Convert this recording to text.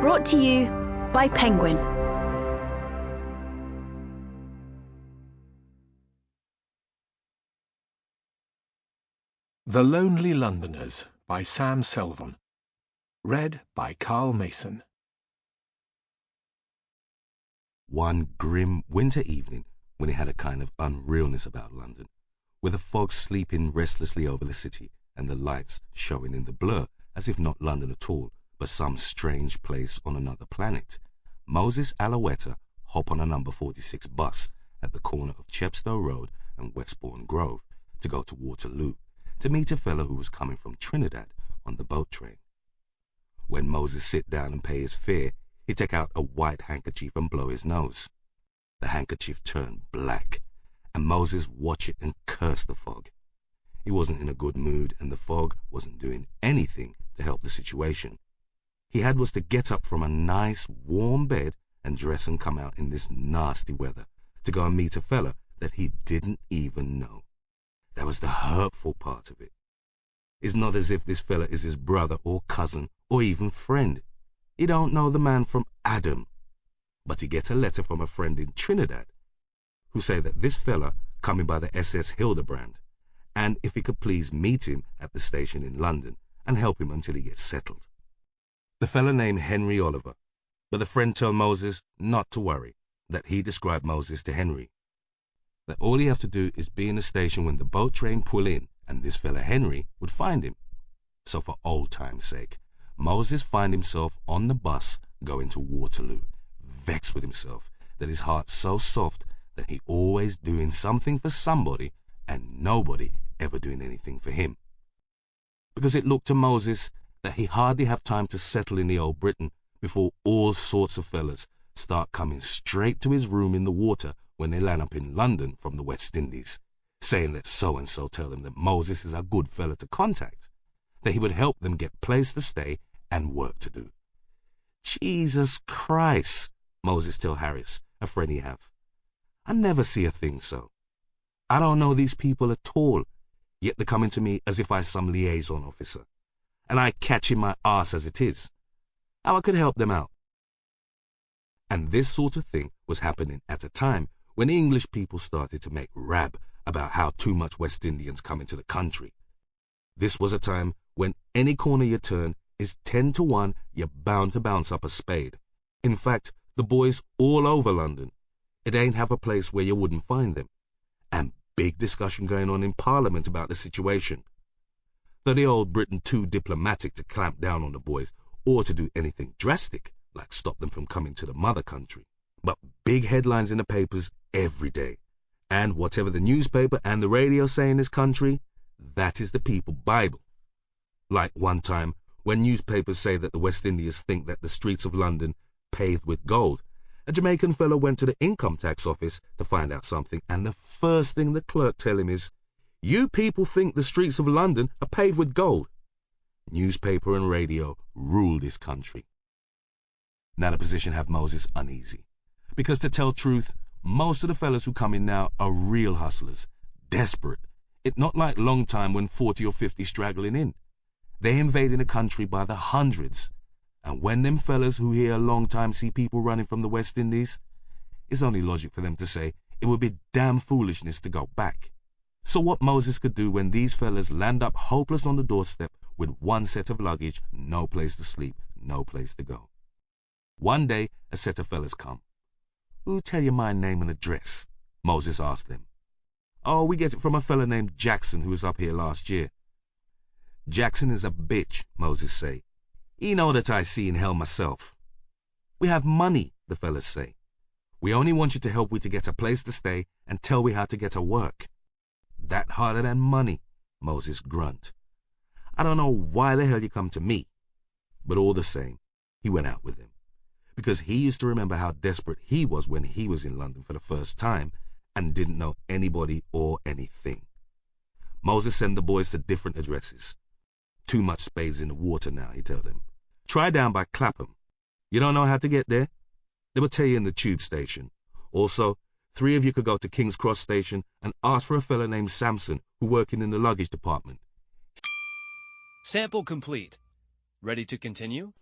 Brought to you by Penguin. The Lonely Londoners by Sam Selvon. Read by Carl Mason. One grim winter evening, when it had a kind of unrealness about London, with the fog sleeping restlessly over the city and the lights showing in the blur as if not London at all, but some strange place on another planet, Moses Aloetta hopped on a number 46 bus at the corner of Chepstow Road and Westbourne Grove to go to Waterloo to meet a fellow who was coming from Trinidad on the boat train. When Moses sit down and pay his fare, he take out a white handkerchief and blow his nose. The handkerchief turned black, and Moses watched it and cursed the fog. He wasn't in a good mood, and the fog wasn't doing anything to help the situation. He had was to get up from a nice warm bed and dress and come out in this nasty weather to go and meet a fella that he didn't even know. That was the hurtful part of it. It's not as if this fella is his brother or cousin or even friend. He don't know the man from Adam. But he get a letter from a friend in Trinidad who say that this fella coming by the SS Hildebrand, and if he could please meet him at the station in London and help him until he gets settled. The fella named Henry Oliver, but the friend told Moses not to worry, that he described Moses to Henry. That all he have to do is be in the station when the boat train pull in, and this fella Henry would find him. So for old time's sake, Moses find himself on the bus going to Waterloo, vexed with himself that his heart's so soft that he always doing something for somebody and nobody ever doing anything for him. Because it looked to Moses that he hardly have time to settle in the old Britain before all sorts of fellas start coming straight to his room in the water when they land up in London from the West Indies, saying that so-and-so tell them that Moses is a good fella to contact, that he would help them get place to stay and work to do. Jesus Christ, Moses tell Harris, a friend he have. I never see a thing so. I don't know these people at all, yet they're coming to me as if I some liaison officer, and I catch in my arse as it is. How I could help them out. And this sort of thing was happening at a time when English people started to make rab about how too much West Indians come into the country. This was a time when any corner you turn is 10 to 1 you're bound to bounce up a spade. In fact, the boys all over London, it ain't have a place where you wouldn't find them. And big discussion going on in Parliament about the situation. Though the old Britain too diplomatic to clamp down on the boys or to do anything drastic, like stop them from coming to the mother country. But big headlines in the papers every day. And whatever the newspaper and the radio say in this country, that is the people Bible. Like one time, when newspapers say that the West Indians think that the streets of London paved with gold, a Jamaican fellow went to the income tax office to find out something, and the first thing the clerk tell him is, "You people think the streets of London are paved with gold." Newspaper and radio rule this country. Now the position have Moses uneasy, because to tell truth, most of the fellas who come in now are real hustlers, desperate. It not like long time when 40 or 50 straggling in. They invading the country by the hundreds. And when them fellas who here a long time see people running from the West Indies, it's only logic for them to say it would be damn foolishness to go back. So what Moses could do when these fellas land up hopeless on the doorstep with one set of luggage, no place to sleep, no place to go. One day, a set of fellas come. "Who tell you my name and address?" Moses asked them. "Oh, we get it from a fella named Jackson who was up here last year." "Jackson is a bitch," Moses say. "He know that I see in hell myself." "We have money," the fellas say. "We only want you to help we to get a place to stay and tell we how to get a work." "That harder than money," Moses grunt. "I don't know why the hell you come to me." But all the same, he went out with him, because he used to remember how desperate he was when he was in London for the first time and didn't know anybody or anything. Moses sent the boys to different addresses. Too much spades in the water now, he tell them. Try down by Clapham. You don't know how to get there? They will tell you in the tube station. Also, 3 of you could go to King's Cross Station and ask for a fella named Samson who working in the luggage department. Sample complete. Ready to continue?